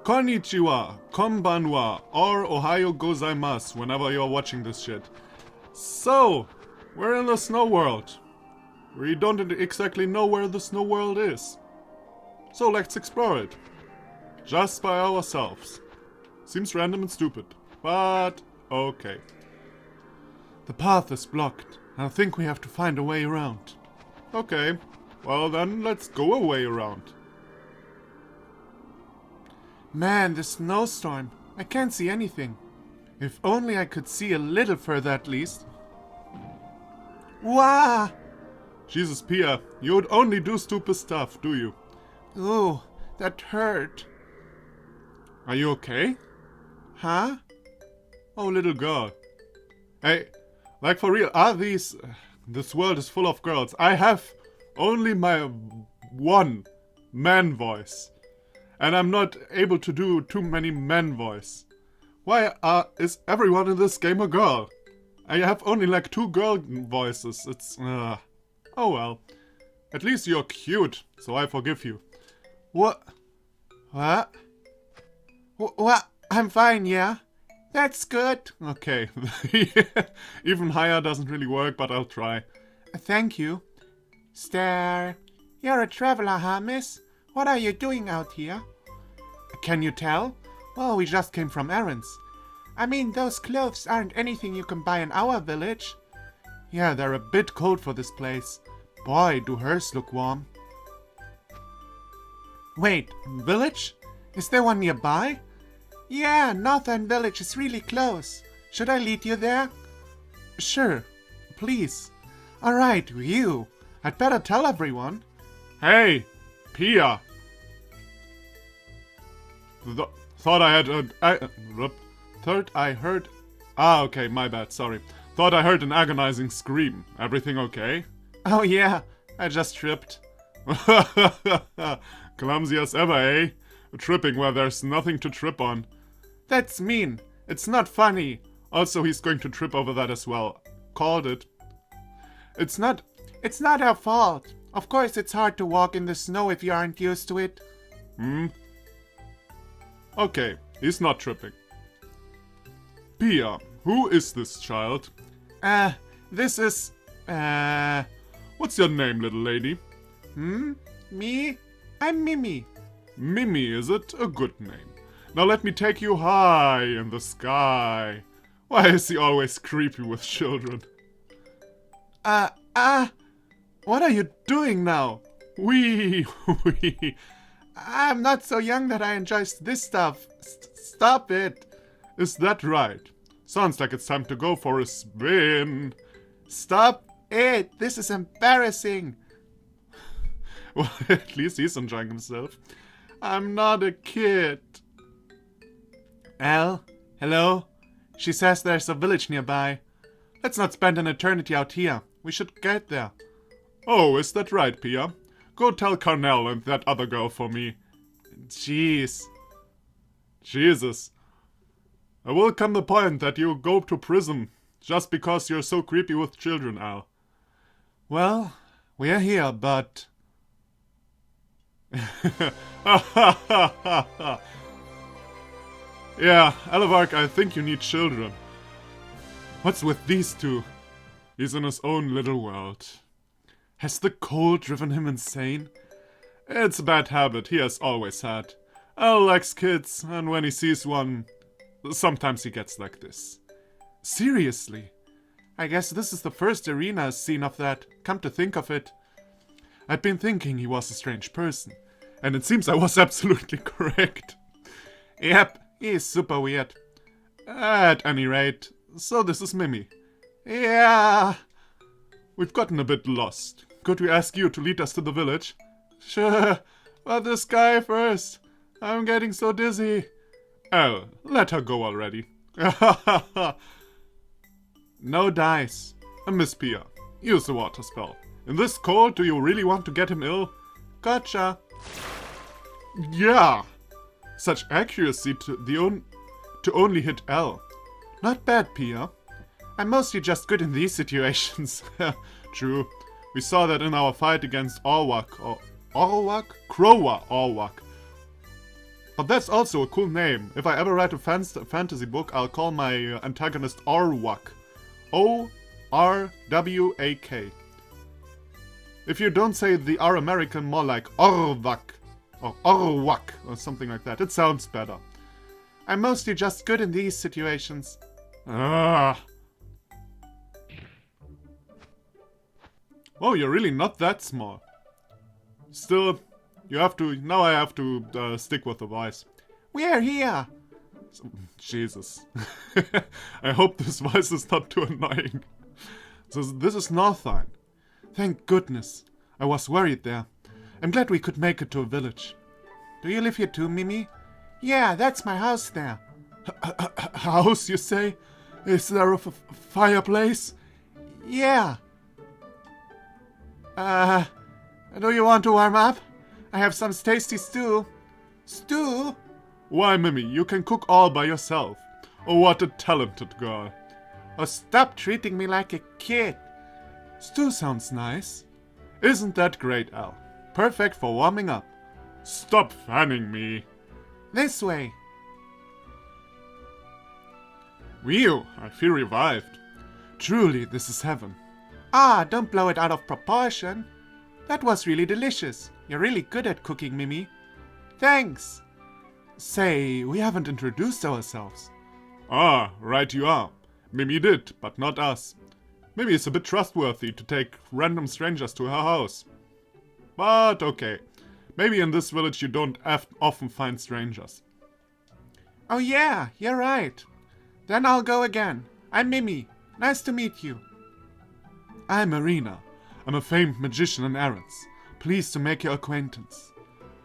Konnichiwa, konbanwa, or Ohayo gozaimasu whenever you're watching this shit. So, we're in the snow world. We don't exactly know where the snow world is. So let's explore it. Just by ourselves. Seems random and stupid, but okay. The path is blocked. I think we have to find a way around. Okay, well then let's go a way around. Man, the snowstorm. I can't see anything. If only I could see a little further at least. Wah! Jesus, Pia, you would only do stupid stuff, do you? Ooh, that hurt. Are you okay? Huh? Oh, little girl. Hey, like for real, are these... This world is full of girls. I have only my one man voice. And I'm not able to do too many men voice. Why is everyone in this game a girl? I have only like 2 girl voices. It's... oh well. At least you're cute, so I forgive you. What? What? What? I'm fine, yeah? That's good. Okay. Even higher doesn't really work, but I'll try. Thank you. Stare. You're a traveler, huh, miss? What are you doing out here? Can you tell? Well, we just came from errands. I mean, those clothes aren't anything you can buy in our village. Yeah, they're a bit cold for this place. Boy, do hers look warm. Wait, village? Is there one nearby? Yeah, Northern Village is really close. Should I lead you there? Sure, please. Alright, you. I'd better tell everyone. Hey, Pia. Thought I had thought I heard... Ah, okay, my bad, sorry. Thought I heard an agonizing scream. Everything okay? Oh yeah, I just tripped. Clumsy as ever, eh? Tripping where there's nothing to trip on. That's mean. It's not funny. Also, he's going to trip over that as well. Called it. It's not our fault. Of course, it's hard to walk in the snow if you aren't used to it. Okay, he's not tripping. Pia, who is this child? This is... What's your name, little lady? Me? I'm Mimi. Mimi, is it? A good name. Now let me take you high in the sky. Why is he always creepy with children? What are you doing now? Wee. I'm not so young that I enjoy this stuff. Stop it. Is that right? Sounds like it's time to go for a spin. Stop it. This is embarrassing. Well, at least he's enjoying himself. I'm not a kid. Elle? Hello? She says there's a village nearby. Let's not spend an eternity out here. We should get there. Oh, is that right, Pia? Go tell Carnell and that other girl for me. Jeez. Jesus. I will come the point that you go to prison just because you're so creepy with children, Al. Well, we're here, but... Yeah, Alavark, I think you need children. What's with these two? He's in his own little world. Has the cold driven him insane? It's a bad habit he has always had. Al likes kids, and when he sees one, sometimes he gets like this. Seriously? I guess this is the first Irina has seen of that, come to think of it. I'd been thinking he was a strange person, and it seems I was absolutely correct. Yep, he is super weird. At any rate, so this is Mimi. Yeah. We've gotten a bit lost. Could we ask you to lead us to the village? Sure, but this guy first. I'm getting so dizzy. Oh, let her go already. No dice. Miss Pia, use the water spell. In this cold, do you really want to get him ill? Gotcha. Yeah. Such accuracy to only hit L. Not bad, Pia. I'm mostly just good in these situations. True. We saw that in our fight against Orwak. Orwak? Crowa Orwak. But that's also a cool name. If I ever write a fantasy book, I'll call my antagonist Orwak. O-R-W-A-K. If you don't say the R American, more like Orwak. Or Orwak, or something like that. It sounds better. I'm mostly just good in these situations. Ah. Oh, you're really not that small. Still, you have to... Now I have to stick with the voice. We're here! Jesus. I hope this voice is not too annoying. So this is Northine. Thank goodness. I was worried there. I'm glad we could make it to a village. Do you live here too, Mimi? Yeah, that's my house there. House, you say? Is there a fireplace? Yeah. Do you want to warm up? I have some tasty stew. Stew? Why, Mimi, you can cook all by yourself. Oh, what a talented girl. Oh, stop treating me like a kid. Stew sounds nice. Isn't that great, Al? Perfect for warming up. Stop fanning me. This way. Whew, I feel revived. Truly, this is heaven. Ah, don't blow it out of proportion. That was really delicious. You're really good at cooking, Mimi. Thanks. Say, we haven't introduced ourselves. Ah, right you are. Mimi did, but not us. Maybe it's a bit trustworthy to take random strangers to her house. But okay. Maybe in this village you don't often find strangers. Oh yeah, you're right. Then I'll go again. I'm Mimi. Nice to meet you. I'm Marina. I'm a famed magician in Arends. Pleased to make your acquaintance.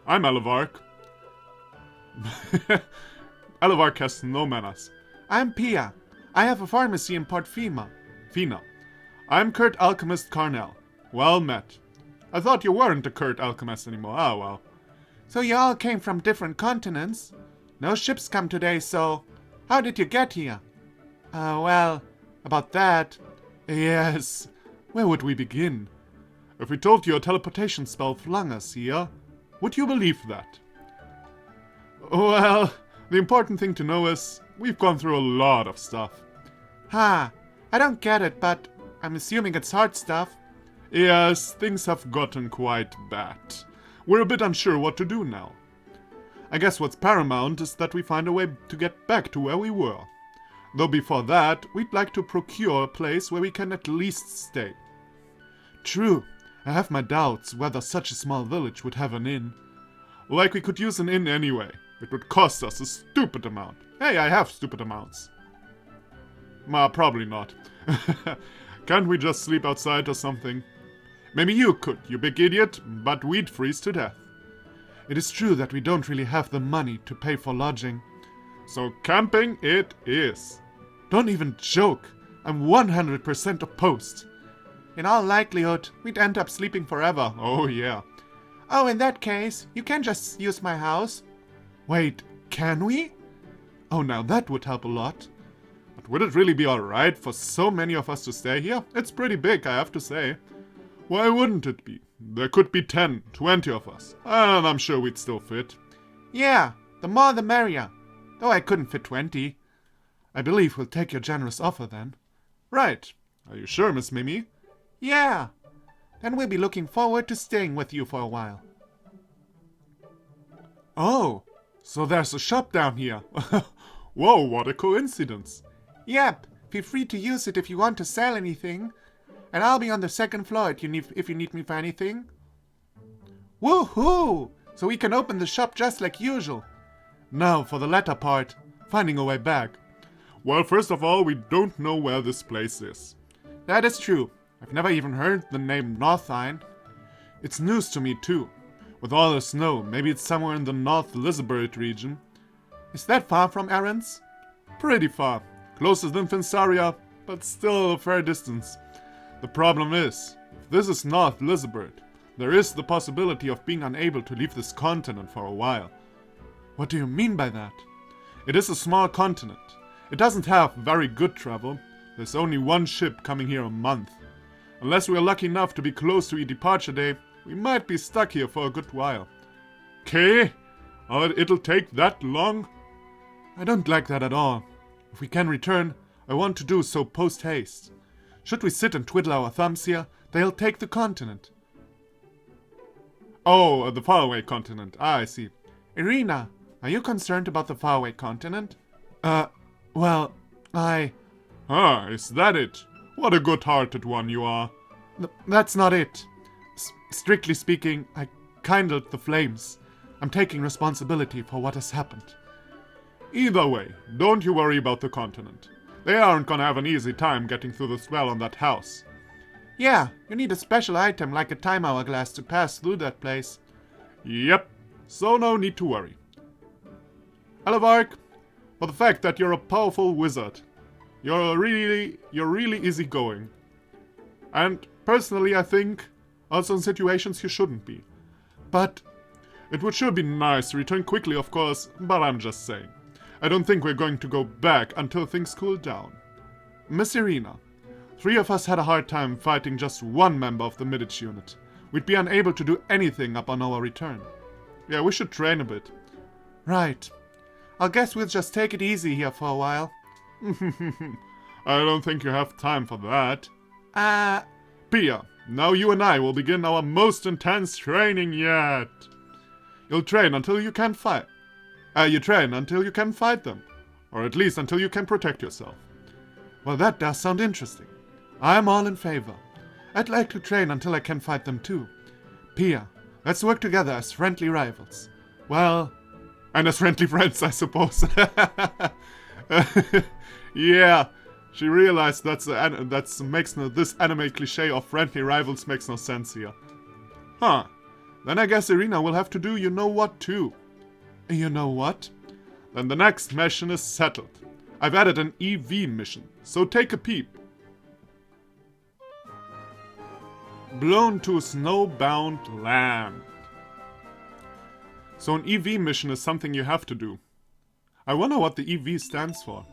I'm Elevark. Elevark has no manners. I'm Pia. I have a pharmacy in Port Fina. I'm Kurt Alchemist Carnell. Well met. I thought you weren't a Kurt Alchemist anymore. Ah, well. So you all came from different continents? No ships come today, so... How did you get here? Well, about that... Yes... Where would we begin? If we told you a teleportation spell flung us here, would you believe that? Well, the important thing to know is, we've gone through a lot of stuff. I don't get it, but I'm assuming it's hard stuff. Yes, things have gotten quite bad. We're a bit unsure what to do now. I guess what's paramount is that we find a way to get back to where we were. Though before that, we'd like to procure a place where we can at least stay. True, I have my doubts whether such a small village would have an inn. Like we could use an inn anyway. It would cost us a stupid amount. Hey, I have stupid amounts. Probably not. Can't we just sleep outside or something? Maybe you could, you big idiot, but we'd freeze to death. It is true that we don't really have the money to pay for lodging. So camping it is. Don't even joke. I'm 100% opposed. In all likelihood, we'd end up sleeping forever. Oh yeah. Oh, in that case, you can just use my house. Wait, can we? Oh, now that would help a lot. But would it really be alright for so many of us to stay here? It's pretty big, I have to say. Why wouldn't it be? There could be 10, 20 of us. And I'm sure we'd still fit. Yeah, the more the merrier. Though I couldn't fit 20. I believe we'll take your generous offer then. Right. Are you sure, Miss Mimi? Yeah. Then we'll be looking forward to staying with you for a while. Oh, so there's a shop down here. Whoa, what a coincidence. Yep, feel free to use it if you want to sell anything. And I'll be on the second floor if you need me for anything. Woohoo! So we can open the shop just like usual. Now for the latter part, finding a way back. Well, first of all, we don't know where this place is. That is true. I've never even heard the name Northine. It's news to me too. With all the snow, maybe it's somewhere in the North Elizabeth region. Is that far from Arends? Pretty far. Closer than Finsaria, but still a fair distance. The problem is, if this is North Elizabeth, there is the possibility of being unable to leave this continent for a while. What do you mean by that? It is a small continent. It doesn't have very good travel. There's only one ship coming here a month. Unless we are lucky enough to be close to a departure day, we might be stuck here for a good while. Okay? Oh, it'll take that long? I don't like that at all. If we can return, I want to do so post-haste. Should we sit and twiddle our thumbs here, they'll take the continent. Oh, the faraway continent. Ah, I see. Irina, are you concerned about the faraway continent? Well, Ah, is that it? What a good-hearted one you are. That's not it. Strictly speaking, I kindled the flames. I'm taking responsibility for what has happened. Either way, don't you worry about the continent. They aren't gonna have an easy time getting through the spell on that house. Yeah, you need a special item like a time hourglass to pass through that place. Yep, so no need to worry. Elevark, for the fact that you're a powerful wizard, you're really easygoing. And personally, I think also in situations you shouldn't be. But it would sure be nice to return quickly, of course, but I'm just saying. I don't think we're going to go back until things cool down. Miss Irina, 3 of us had a hard time fighting just one member of the Midditch unit. We'd be unable to do anything upon our return. Yeah, we should train a bit. Right. I guess we'll just take it easy here for a while. I don't think you have time for that. Pia, now you and I will begin our most intense training yet. You'll train until you can fight. You train until you can fight them. Or at least until you can protect yourself. Well, that does sound interesting. I'm all in favor. I'd like to train until I can fight them too. Pia, let's work together as friendly rivals. Well, and as friendly friends, I suppose. Yeah, she realized this anime cliche of friendly rivals makes no sense here. Huh. Then I guess Irina will have to do you-know-what too. You know what? Then the next mission is settled. I've added an EV mission, so take a peep. Blown to snowbound land. So an EV mission is something you have to do. I wonder what the EV stands for.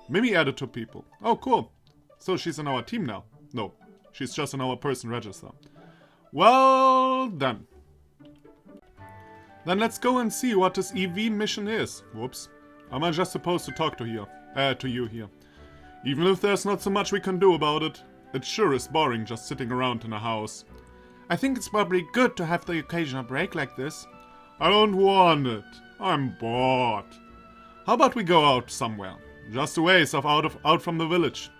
Maybe add it to people. Oh, cool. So she's in our team now. No, she's just in our person register. Well done. Then let's go and see what this EV mission is. Whoops. Am I just supposed to talk to you here? Even if there's not so much we can do about it, it sure is boring just sitting around in a house. I think it's probably good to have the occasional break like this. I don't want it. I'm bored. How about we go out somewhere? Just a ways out from the village.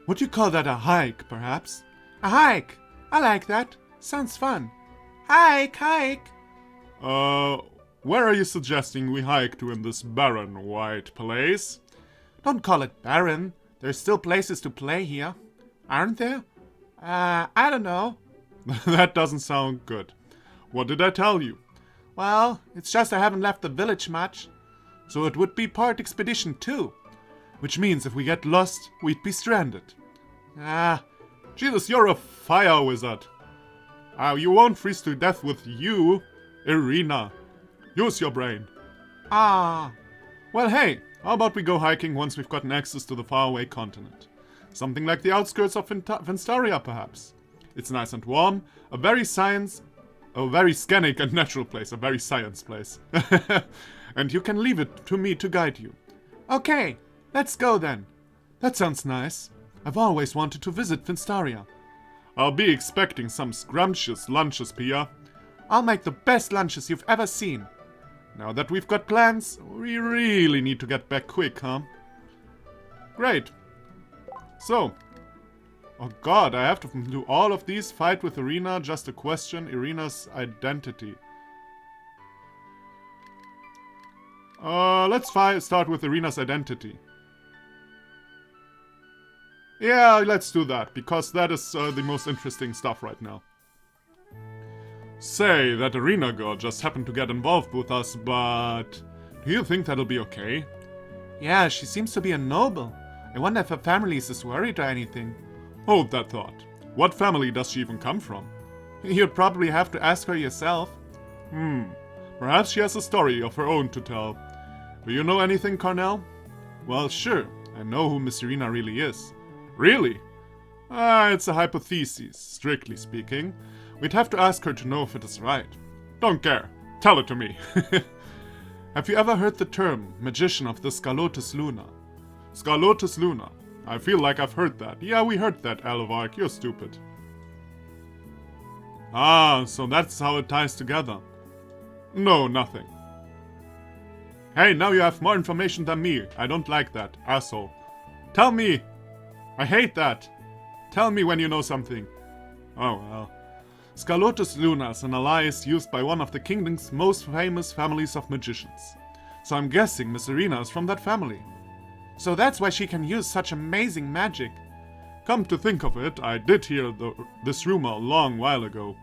Would you call that a hike, perhaps? A hike! I like that. Sounds fun. Hike! Where are you suggesting we hike to in this barren white place? Don't call it barren. There's still places to play here. Aren't there? I don't know. That doesn't sound good. What did I tell you? Well, it's just I haven't left the village much. So it would be part expedition too. Which means if we get lost, we'd be stranded. Jesus, you're a fire wizard. You won't freeze to death with you, Irina. Use your brain. Well, hey, how about we go hiking once we've gotten access to the faraway continent? Something like the outskirts of Venstaria, perhaps. It's nice and warm, a very scenic and natural place, a very science place. And you can leave it to me to guide you. Okay, let's go then. That sounds nice. I've always wanted to visit Venstaria. I'll be expecting some scrumptious lunches, Pia. I'll make the best lunches you've ever seen. Now that we've got plans, we really need to get back quick, huh? Great. So. Oh god, I have to do all of these. Fight with Irina, just to question Irina's identity. Let's start with Irina's identity. Yeah, let's do that, because that is the most interesting stuff right now. Say, that Irina girl just happened to get involved with us, but... do you think that'll be okay? Yeah, she seems to be a noble. I wonder if her family is as worried or anything. Hold that thought. What family does she even come from? You'd probably have to ask her yourself. Perhaps she has a story of her own to tell. Do you know anything, Cornell? Well, sure. I know who Miss Irina really is. Really? It's a hypothesis, strictly speaking. We'd have to ask her to know if it is right. Don't care. Tell it to me. Have you ever heard the term Magician of the Scalotus Luna? Scalotus Luna. I feel like I've heard that. Yeah, we heard that, Alavark. You're stupid. Ah, so that's how it ties together. No, nothing. Hey, now you have more information than me. I don't like that, asshole. Tell me! I hate that! Tell me when you know something. Oh, well. Scalotus Luna is an alias used by one of the kingdom's most famous families of magicians. So I'm guessing Miss Irina is from that family. So that's why she can use such amazing magic. Come to think of it, I did hear this rumor a long while ago.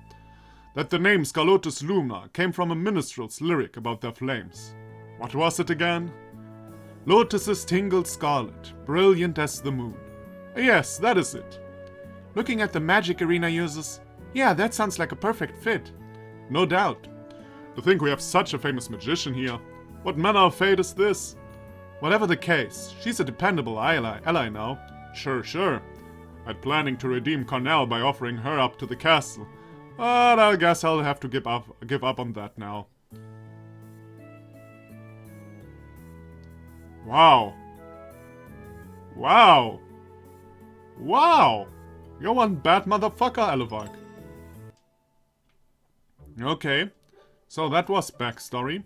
That the name Scalotus Luna came from a minstrel's lyric about their flames. What was it again? Lotuses tingled scarlet, brilliant as the moon. Yes, that is it. Looking at the magic Irina uses, yeah, that sounds like a perfect fit. No doubt. To think we have such a famous magician here. What manner of fate is this? Whatever the case, she's a dependable ally now. Sure. I'm planning to redeem Cornell by offering her up to the castle. But I guess I'll have to give up on that now. Wow. You're one bad motherfucker, Alavark. Okay, so that was backstory.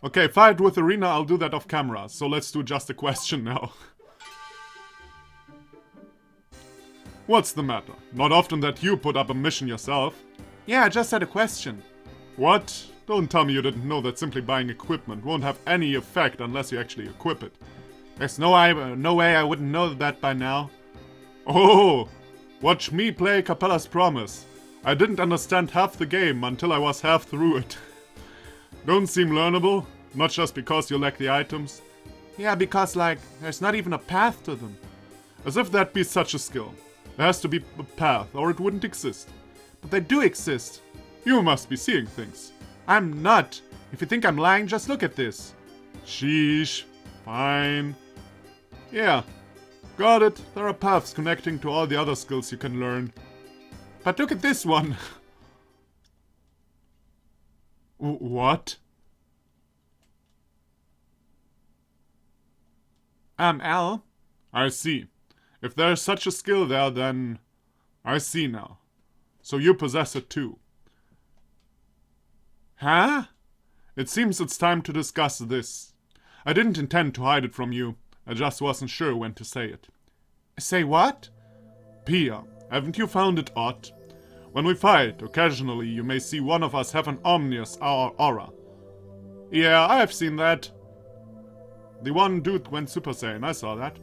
Okay, fight with Irina, I'll do that off camera, so let's do just a question now. What's the matter? Not often that you put up a mission yourself. Yeah, I just had a question. What? Don't tell me you didn't know that simply buying equipment won't have any effect unless you actually equip it. There's no way I wouldn't know that by now. Oh, watch me play Capella's Promise. I didn't understand half the game until I was half through it. Don't seem learnable? Not just because you lack the items? Yeah, because, like, there's not even a path to them. As if that'd be such a skill. There has to be a path, or it wouldn't exist. But they do exist. You must be seeing things. I'm not. If you think I'm lying, just look at this. Sheesh. Fine. Yeah. Got it. There are paths connecting to all the other skills you can learn. But look at this one. What? Al? I see. If there's such a skill there, then... I see now. So you possess it too. Huh? It seems it's time to discuss this. I didn't intend to hide it from you. I just wasn't sure when to say it. Say what? Pia, haven't you found it odd? When we fight, occasionally you may see one of us have an ominous aura. Yeah, I have seen that. The one dude went Super Saiyan, I saw that.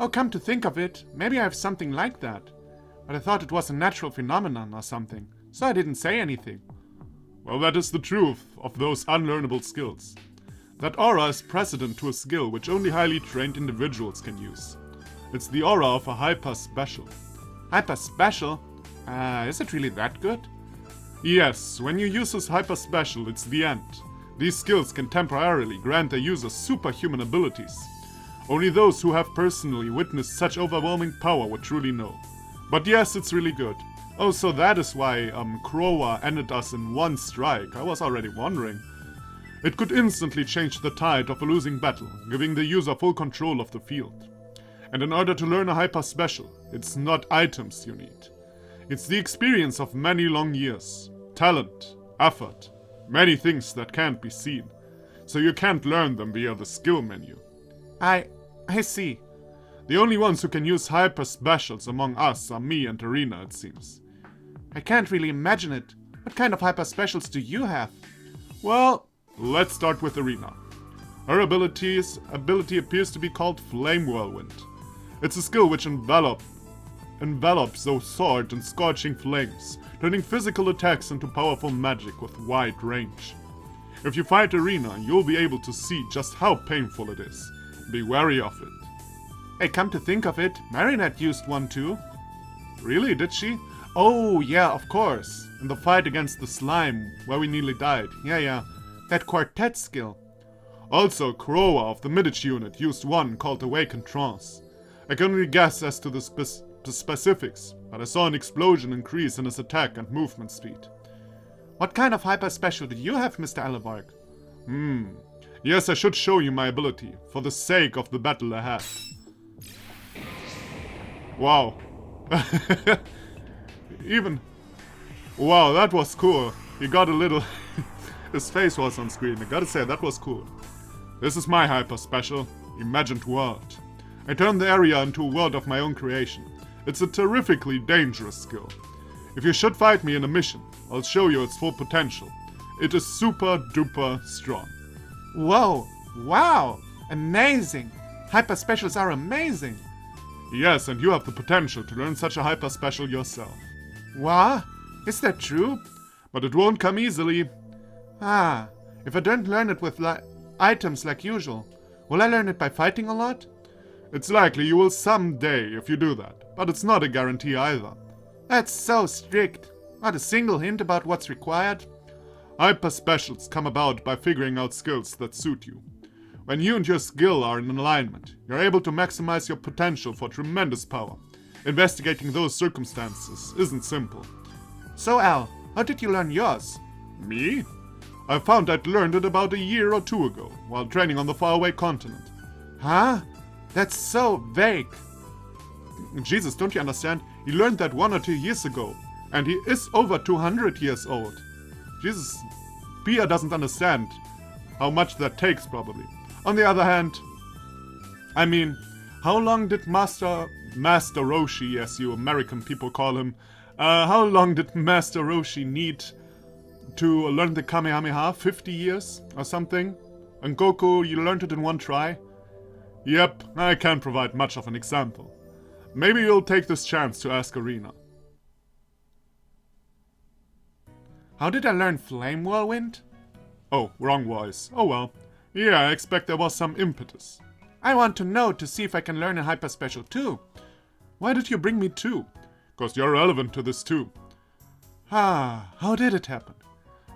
Oh, come to think of it, maybe I have something like that. But I thought it was a natural phenomenon or something, so I didn't say anything. Well, that is the truth of those unlearnable skills. That aura is precedent to a skill which only highly trained individuals can use. It's the aura of a hyper-special. Hyper-special? Is it really that good? Yes, when you use this hyper-special, it's the end. These skills can temporarily grant their users superhuman abilities. Only those who have personally witnessed such overwhelming power would truly know. But yes, it's really good. Oh, so that is why Krowa ended us in one strike. I was already wondering. It could instantly change the tide of a losing battle, giving the user full control of the field. And in order to learn a hyper-special, it's not items you need. It's the experience of many long years, talent, effort, many things that can't be seen. So you can't learn them via the skill menu. I see. The only ones who can use hyper-specials among us are me and Irina, it seems. I can't really imagine it. What kind of hyper-specials do you have? Well, let's start with Irina. Her ability appears to be called Flame Whirlwind. It's a skill which envelops those sword and scorching flames, turning physical attacks into powerful magic with wide range. If you fight Irina, you'll be able to see just how painful it is. Be wary of it. Hey, come to think of it, Marinette used one too. Really, did she? Oh, yeah, of course. In the fight against the slime, where we nearly died. Yeah. That quartet skill. Also, Krowa of the Midich unit used one called Awakened Trance. I can only guess as to the specifics, but I saw an explosion increase in his attack and movement speed. What kind of hyper special do you have, Mr. Alavark? Yes, I should show you my ability, for the sake of the battle ahead. Wow. Wow, that was cool. He got a little... His face was on screen. I gotta say, that was cool. This is my hyper special, Imagined World. I turned the area into a world of my own creation. It's a terrifically dangerous skill. If you should fight me in a mission, I'll show you its full potential. It is super duper strong. Whoa! Wow! Amazing! Hyper specials are amazing! Yes, and you have the potential to learn such a hyper special yourself. What? Is that true? But it won't come easily. Ah, if I don't learn it with items like usual, will I learn it by fighting a lot? It's likely you will someday if you do that, but it's not a guarantee either. That's so strict. Not a single hint about what's required. Hyper specials come about by figuring out skills that suit you. When you and your skill are in alignment, you're able to maximize your potential for tremendous power. Investigating those circumstances isn't simple. So Al, how did you learn yours? Me? I found I'd learned it about a year or two ago, while training on the Faraway continent. Huh? That's so vague. Jesus, don't you understand? He learned that 1 or 2 years ago, and he is over 200 years old. Jesus, Pia doesn't understand how much that takes, probably. On the other hand, I mean, how long did Master Roshi, as you American people call him, how long did Master Roshi need to learn the Kamehameha? 50 years or something? And Goku, you learned it in 1 try? Yep, I can't provide much of an example. Maybe you'll take this chance to ask Arena. How did I learn Flame Whirlwind? Oh, wrong voice. Oh well. Yeah, I expect there was some impetus. I want to know to see if I can learn a hyper special too. Why did you bring me too? 'Cause you're relevant to this too. How did it happen?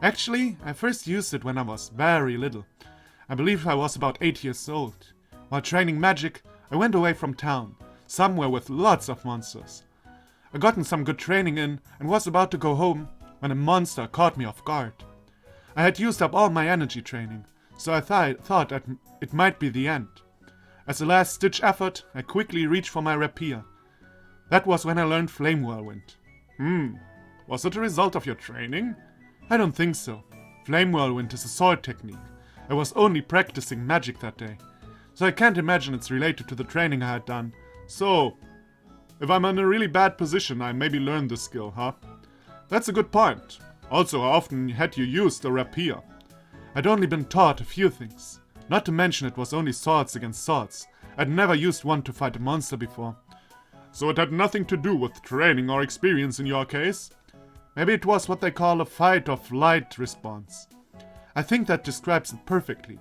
Actually, I first used it when I was very little. I believe I was about 8 years old. While training magic, I went away from town, somewhere with lots of monsters. I gotten some good training in and was about to go home when a monster caught me off guard. I had used up all my energy training, so I thought that it might be the end. As a last-ditch effort, I quickly reached for my rapier. That was when I learned Flame Whirlwind. Was it a result of your training? I don't think so. Flame Whirlwind is a sword technique. I was only practicing magic that day, so I can't imagine it's related to the training I had done. So, if I'm in a really bad position, I maybe learn this skill, huh? That's a good point. Also, how often had you used a rapier? I'd only been taught a few things. Not to mention it was only swords against swords. I'd never used one to fight a monster before. So it had nothing to do with training or experience in your case? Maybe it was what they call a fight or flight response. I think that describes it perfectly.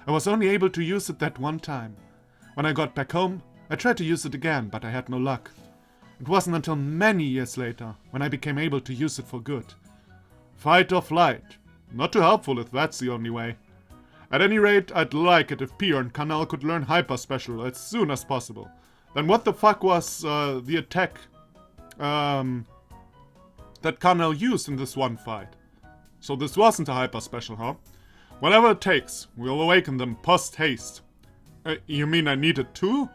I was only able to use it that one time. When I got back home, I tried to use it again, but I had no luck. It wasn't until many years later when I became able to use it for good. Fight or flight. Not too helpful if that's the only way. At any rate, I'd like it if Pierre and Canal could learn Hyper Special as soon as possible. Then what the fuck was the attack that Canal used in this one fight? So this wasn't a Hyper Special, huh? Whatever it takes, we'll awaken them post-haste. You mean I need it too?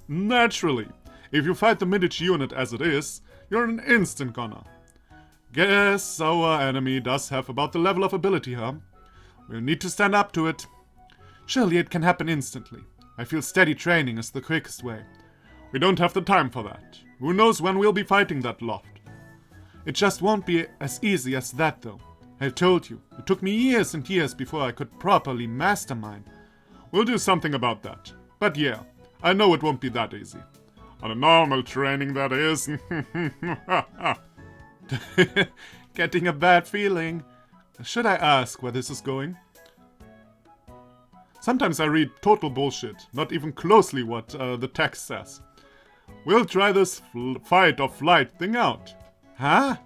Naturally. If you fight the miniature unit as it is, you're an instant goner. Guess our enemy does have about the level of ability, huh? We'll need to stand up to it. Surely it can happen instantly. I feel steady training is the quickest way. We don't have the time for that. Who knows when we'll be fighting that loft? It just won't be as easy as that, though. I told you, it took me years and years before I could properly master mine. We'll do something about that. But yeah, I know it won't be that easy. On a normal training, that is. Getting a bad feeling. Should I ask where this is going? Sometimes I read total bullshit, not even closely what the text says. We'll try this fight or flight thing out. Huh?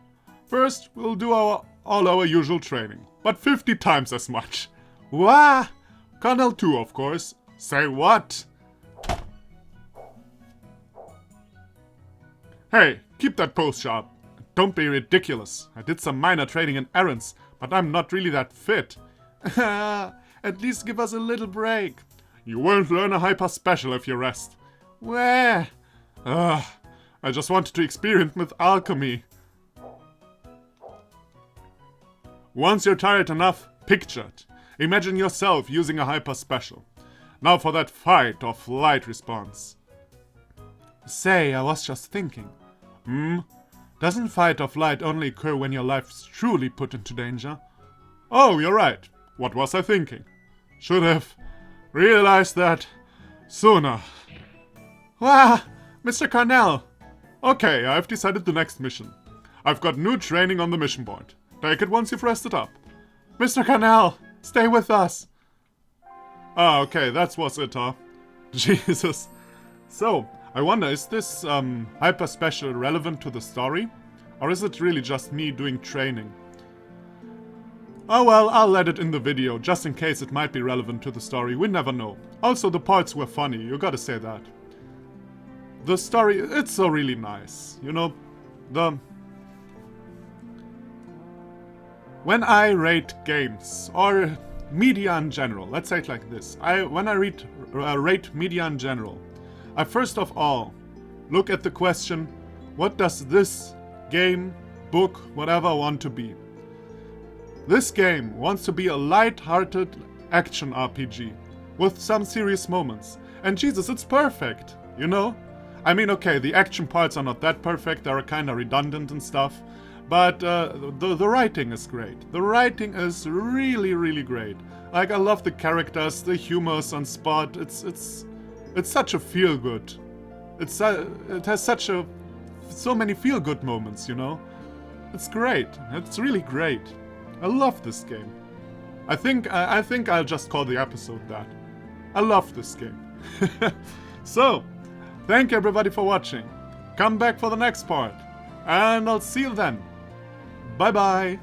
First, we'll do all our usual training, but 50 times as much. What? Colonel 2, of course. Say what? Hey, keep that pose sharp. Don't be ridiculous. I did some minor training in errands, but I'm not really that fit. At least give us a little break. You won't learn a hyper special if you rest. Where? Ugh, I just wanted to experiment with alchemy. Once you're tired enough, picture it. Imagine yourself using a hyper special. Now for that fight or flight response. Say, I was just thinking. Doesn't fight or flight only occur when your life's truly put into danger? Oh, you're right. What was I thinking? Should have realized that sooner. Wow, Mr. Carnell. Okay, I've decided the next mission. I've got new training on the mission board. Take it once you've rested up. Mr. Carnell, stay with us. Ah, okay, that was it, huh? Jesus. So, I wonder, is this hyper special relevant to the story? Or is it really just me doing training? Oh well, I'll let it in the video, just in case it might be relevant to the story, we never know. Also, the parts were funny, you gotta say that. The story, it's so really nice, you know, when I rate games, or media in general, let's say it like this, when I rate media in general, I first of all look at the question, what does this game, book, whatever want to be? This game wants to be a light-hearted action RPG with some serious moments. And Jesus, it's perfect, you know? I mean, okay, the action parts are not that perfect, they're kinda redundant and stuff, but the writing is great. The writing is really, really great. Like, I love the characters, the humor's on spot, it's such a feel-good. It has so many feel-good moments, you know? It's great, it's really great. I love this game. I think I'll just call the episode that. I love this game. So, thank you everybody for watching. Come back for the next part. And I'll see you then. Bye bye.